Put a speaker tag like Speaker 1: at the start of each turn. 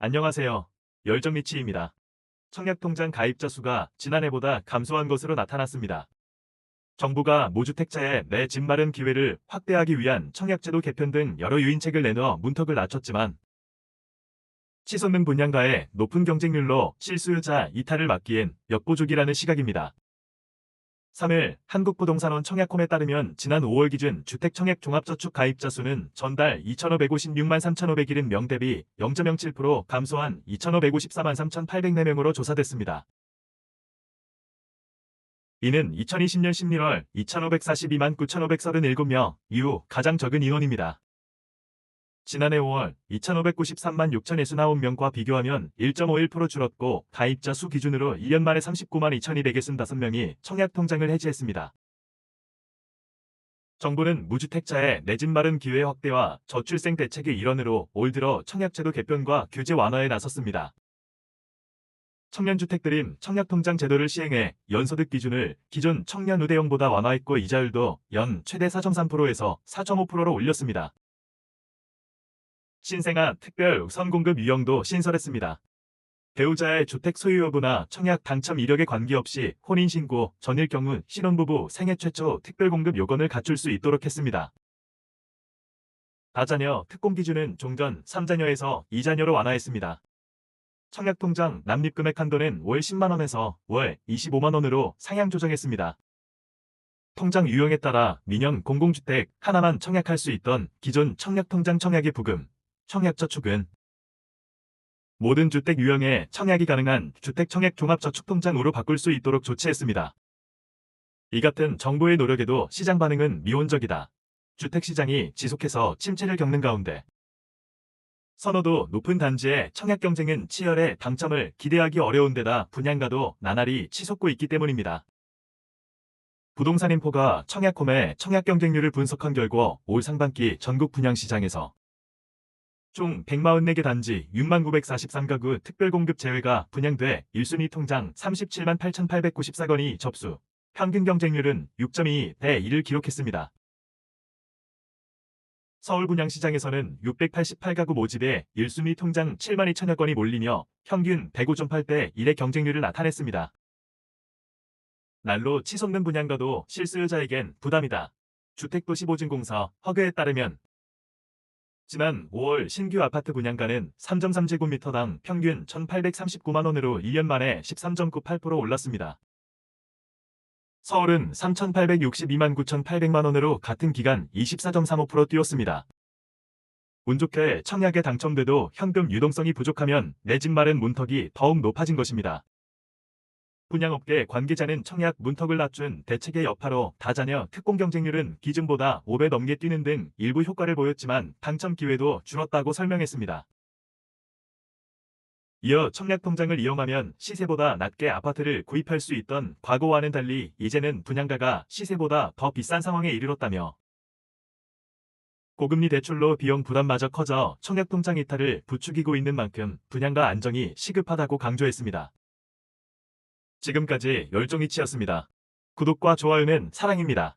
Speaker 1: 안녕하세요. 열정리치입니다. 청약통장 가입자 수가 지난해보다 감소한 것으로 나타났습니다. 정부가 무주택자의 내 집 마련 기회를 확대하기 위한 청약제도 개편 등 여러 유인책을 내놓아 문턱을 낮췄지만 치솟는 분양가의 높은 경쟁률로 실수요자 이탈을 막기엔 역부족이라는 시각입니다. 3일 한국부동산원 청약홈에 따르면 지난 5월 기준 주택청약 종합저축 가입자 수는 전달 2,556만 3,570명 대비 0.07% 감소한 2,554만 3,804명으로 조사됐습니다. 이는 2020년 11월 2,542만 9,537명 이후 가장 적은 인원입니다. 지난해 5월 2,593만 6,069명과 비교하면 1.51% 줄었고 가입자 수 기준으로 1년 만에 39만 2,265명이 청약통장을 해지했습니다. 정부는 무주택자의 내 집 마련 기회 확대와 저출생 대책의 일환으로 올 들어 청약제도 개편과 규제 완화에 나섰습니다. 청년주택들임 청약통장 제도를 시행해 연소득 기준을 기존 청년 우대형보다 완화했고 이자율도 연 최대 4.3%에서 4.5%로 올렸습니다. 신생아 특별 우선 공급 유형도 신설했습니다. 배우자의 주택 소유 여부나 청약 당첨 이력에 관계없이 혼인신고 전일 경우 신혼부부 생애 최초 특별 공급 요건을 갖출 수 있도록 했습니다. 다자녀 특공 기준은 종전 3자녀에서 2자녀로 완화했습니다. 청약통장 납입금액 한도는 월 10만원에서 월 25만원으로 상향 조정했습니다. 통장 유형에 따라 민영 공공주택 하나만 청약할 수 있던 기존 청약통장 청약의 부금, 청약저축은 모든 주택 유형에 청약이 가능한 주택청약 종합저축통장으로 바꿀 수 있도록 조치했습니다. 이 같은 정부의 노력에도 시장 반응은 미온적이다. 주택시장이 지속해서 침체를 겪는 가운데 선호도 높은 단지의 청약 경쟁은 치열해 당첨을 기대하기 어려운 데다 분양가도 나날이 치솟고 있기 때문입니다. 부동산인포가 청약홈의 청약 경쟁률을 분석한 결과 올 상반기 전국 분양시장에서 총 144개 단지 6만 943가구 특별공급 제외가 분양돼 1순위 통장 37만 8,894건이 접수, 평균 경쟁률은 6.2 대 1을 기록했습니다. 서울 분양시장에서는 688가구 모집에 1순위 통장 7만 2천여 건이 몰리며 평균 105.8대 1의 경쟁률을 나타냈습니다. 날로 치솟는 분양가도 실수요자에겐 부담이다. 주택도시보증공사 허그에 따르면 지난 5월 신규 아파트 분양가는 3.3제곱미터당 평균 1,839만원으로 1년 만에 13.98% 올랐습니다. 서울은 3,862만 9,800만원으로 같은 기간 24.35% 뛰었습니다. 운 좋게 청약에 당첨돼도 현금 유동성이 부족하면 내 집 마련 문턱이 더욱 높아진 것입니다. 분양업계 관계자는 청약 문턱을 낮춘 대책의 여파로 다자녀 특공 경쟁률은 기준보다 5배 넘게 뛰는 등 일부 효과를 보였지만 당첨 기회도 줄었다고 설명했습니다. 이어 청약통장을 이용하면 시세보다 낮게 아파트를 구입할 수 있던 과거와는 달리 이제는 분양가가 시세보다 더 비싼 상황에 이르렀다며 고금리 대출로 비용 부담마저 커져 청약통장 이탈을 부추기고 있는 만큼 분양가 안정이 시급하다고 강조했습니다. 지금까지 열정이치였습니다. 구독과 좋아요는 사랑입니다.